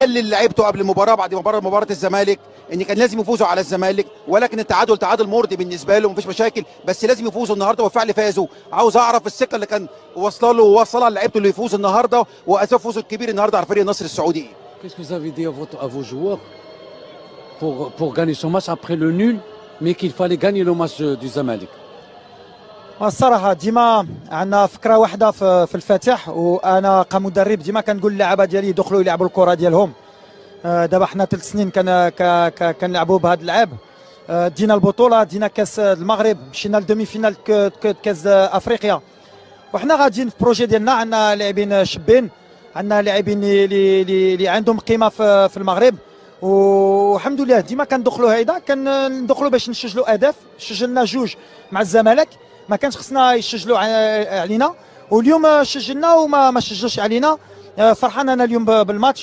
اللي لعبته قبل المباراه بعد مباراه الزمالك ان كان لازم يفوزوا على الزمالك، ولكن التعادل مرضي بالنسبه له، مفيش مشاكل، بس لازم يفوزوا النهارده وبالفعل فازوا. عاوز اعرف الثقه اللي كان واصله له ووصلها لعيبته اللي يفوز النهارده، واسباب فوزه الكبير النهارده على فريق النصر السعودي. Qu'est-ce que vous avez dit à vos joueurs pour gagner ce match après le nul, mais qu'il fallait gagner le match du Zamalek? الصراحه ديما عندنا فكره واحده في الفتح، وانا كمدرب ديما كنقول للعبه ديالي يدخلوا يلعبوا الكره ديالهم. دابا حنا 3 سنين كنلعبوا بهذا اللعب. دينا البطوله، دينا كاس المغرب، مشينا لدومي فينال كاس افريقيا، وحنا غاديين في البروجي ديالنا. عندنا لاعبين شابين، عندنا لاعبين اللي عندهم قيمه في المغرب، والحمد لله ديما كندخلوا هيدا كندخلوا باش نسجلوا اهداف. سجلنا 2 مع الزمالك، ما كانش خصنا يسجلوا علينا، واليوم سجلنا وما سجلوش علينا. فرحان انا اليوم بالماتش.